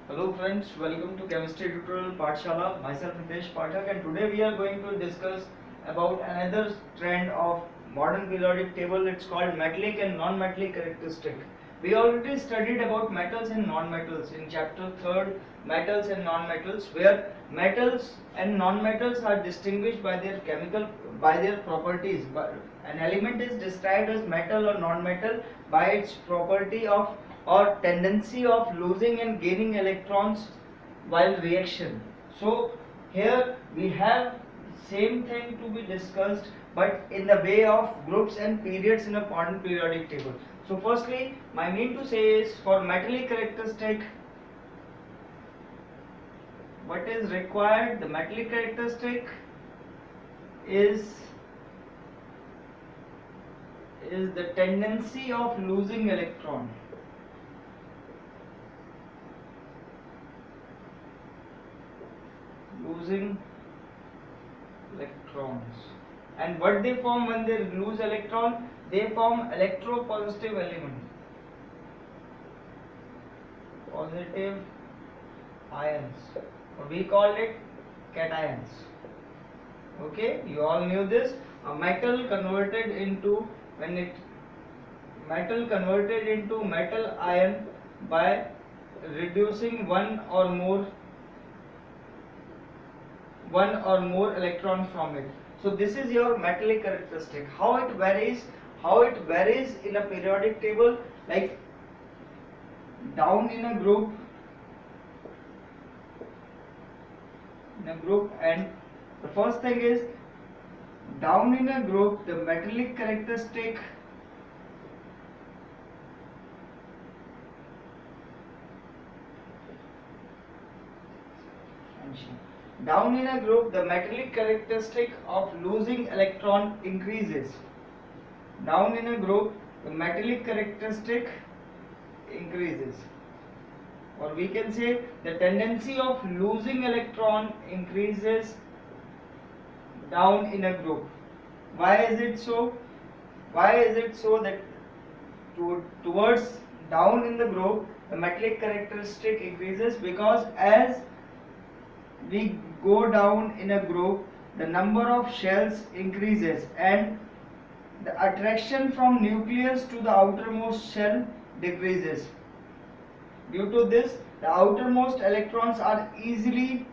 Hello friends, welcome to Chemistry Tutorial Pathshala. Myself Hitesh Pathak, and today we are going to discuss about another trend of modern periodic table. It's called metallic and non-metallic characteristic. We already studied about metals and non-metals in chapter 3rd, metals and non-metals, where metals and non-metals are distinguished by their properties. An element is described as metal or non-metal by its property of or tendency of losing and gaining electrons while reaction. So here we have same thing to be discussed, but in the way of groups and periods in a modern periodic table. So firstly, my mean to say is, for metallic characteristic, what is required? The metallic characteristic is the tendency of losing electron. Losing electrons. And what they form when they lose electron? They form electropositive element. Positive ions. Or we call it cations. Okay, you all knew this. A metal converted into metal ion by reducing one or more electron from it. So this is your metallic characteristic. How it varies in a periodic table, like down in a group, and the first thing is, down in a group, the metallic characteristic of losing electron increases. Down in a group, the metallic characteristic increases, or we can say the tendency of losing electron increases down in a group. Why is it so? That towards down in the group, the metallic characteristic increases? Because as we go down in a group, the number of shells increases and the attraction from nucleus to the outermost shell decreases. Due to this, the outermost electrons are easily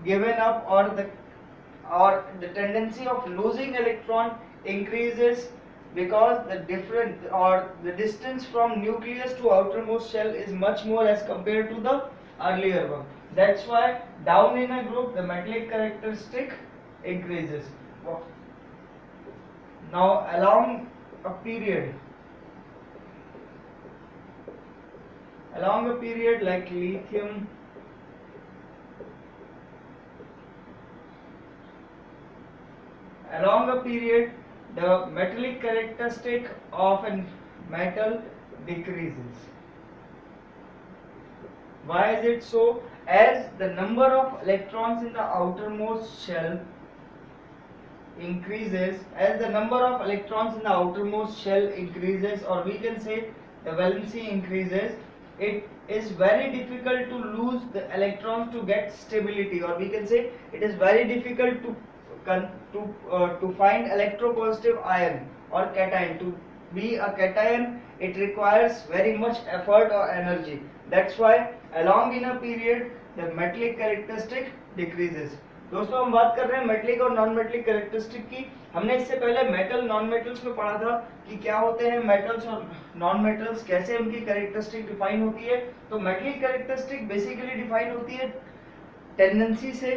given up, or the tendency of losing electron increases, because the distance from nucleus to outermost shell is much more as compared to the earlier one. That's why down in a group the metallic characteristic increases. Now along a period like lithium, the metallic characteristic of a metal decreases. Why is it so? As the number of electrons in the outermost shell increases, or we can say the valency increases, it is very difficult to lose the electrons to get stability, or we can say it is very difficult to find electropositive ion or cation. To be a cation, it requires very much effort or energy. That's why along in a period the metallic characteristic decreases. दोस्तों हम बात कर रहे हैं metallic और non metallic characteristic की. हमने इससे पहले मेटल नॉन मेटल्स में पढ़ा था कि क्या होते हैं मेटल्स और नॉन मेटल्स, कैसे उनकी कैरेक्टरिस्टिक डिफाइन होती है. तो मेटलिक कैरेक्टरिस्टिक बेसिकली डिफाइन होती है टेंडेंसी से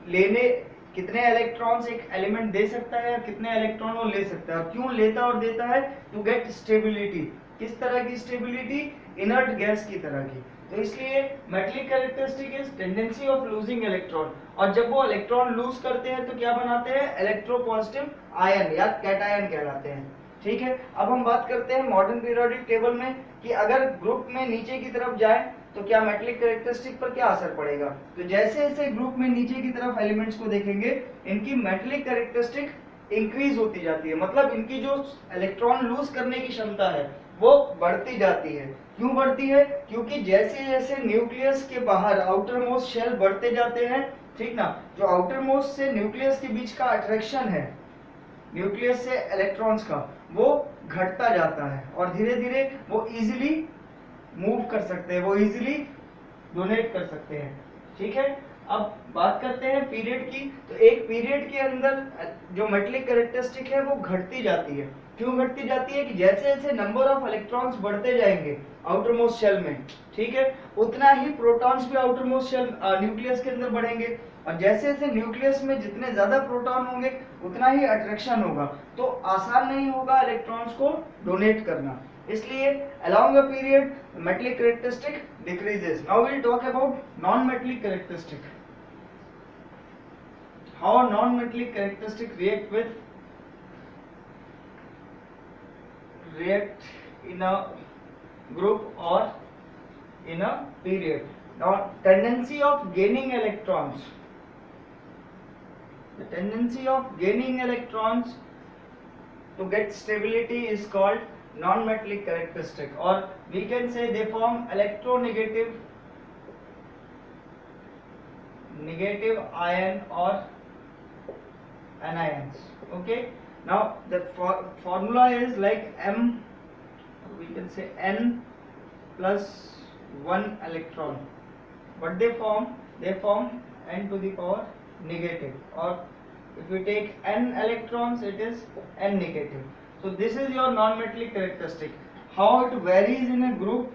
लेने, कितने इलेक्ट्रॉन्स एक एलिमेंट दे सकता है, कितने इलेक्ट्रॉन वो ले सकता है, क्यों लेता और देता है, टू गेट स्टेबिलिटी. किस तरह की स्टेबिलिटी? इनर्ट गैस की तरह की. तो इसलिए metallic characteristic is tendency of losing electron. और जब वो इलेक्ट्रॉन लूज करते हैं तो क्या बनाते हैं? इलेक्ट्रोपॉजिटिव आयन या कैटायन कहलाते हैं. ठीक है, अब हम बात करते हैं मॉडर्न पीरियोडिक टेबल में कि अगर ग्रुप में नीचे की तरफ जाए तो क्या मेटलिक कैरेक्टरिस्टिक पर क्या असर पड़ेगा. तो जैसे जैसे ग्रुप में नीचे की तरफ एलिमेंट्स को देखेंगे, इनकी मेटलिक कैरेक्टरिस्टिक इंक्रीज होती जाती है. मतलब इनकी जो इलेक्ट्रॉन लूज करने की क्षमता है वो बढ़ती जाती है। क्यों बढ़ती है? क्योंकि जैसे जैसे न्यूक्लियस के बाहर आउटर मोस्ट शेल बढ़ते जाते हैं, ठीक ना, जो आउटर मोस्ट से न्यूक्लियस के बीच का अट्रैक्शन है न्यूक्लियस से इलेक्ट्रॉन्स का, वो घटता जाता है और धीरे धीरे वो इजीली मूव कर सकते हैं, वो इजीली डोनेट कर सकते हैं। ठीक है, अब बात करते हैं पीरियड की। तो एक पीरियड के अंदर जो मेटेलिक कैरेक्टरिस्टिक है वो घटती जाती है। क्यों घटती जाती है? कि जैसे जैसे नंबर ऑफ इलेक्ट्रॉन्स बढ़ते जाएंगे आउटर मोस्ट शेल में, ठीक है, उतना ही प्रोटॉन्स भी आउटर मोस्ट शेल न्यूक्लियस के अंदर बढ़ेंगे, और जैसे जैसे न्यूक्लियस में जितने ज्यादा प्रोटॉन होंगे उतना ही अट्रैक्शन होगा, तो आसान नहीं होगा इलेक्ट्रॉन्स को डोनेट करना। इसलिए along a period metallic characteristic decreases. Now we'll talk about non-metallic characteristic. How non-metallic characteristic react in a group or in a period. Now tendency of gaining electrons. The tendency of gaining electrons to get stability is called non-metallic characteristic, or we can say they form electronegative negative ion or anions. Okay, now the formula is like M, we can say N plus 1 electron. What they form? They form N to the power negative, or if we take N electrons it is N negative. So this is your non-metallic characteristic. How it varies in a group?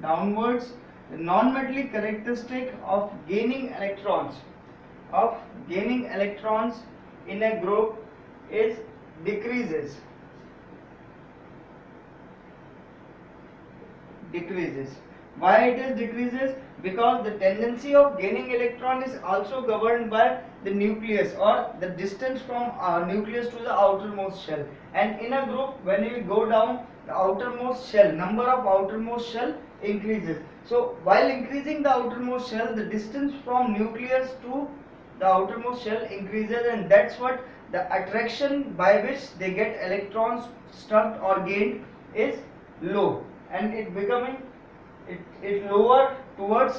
Downwards, the non-metallic characteristic of gaining electrons in a group is decreases. Why it is decreases? Because the tendency of gaining electron is also governed by the nucleus, or the distance from nucleus to the outermost shell. And in a group, when we go down, the outermost shell, number of outermost shell increases. So while increasing the outermost shell, the distance from nucleus to the outermost shell increases, and that's what the attraction by which they get electrons stuck or gained is low, and it lower towards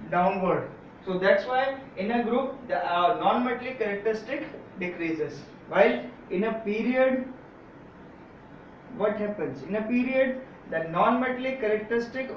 downward. So that's why in a group the non-metallic characteristic decreases, while in a period what happens? In a period the non-metallic characteristic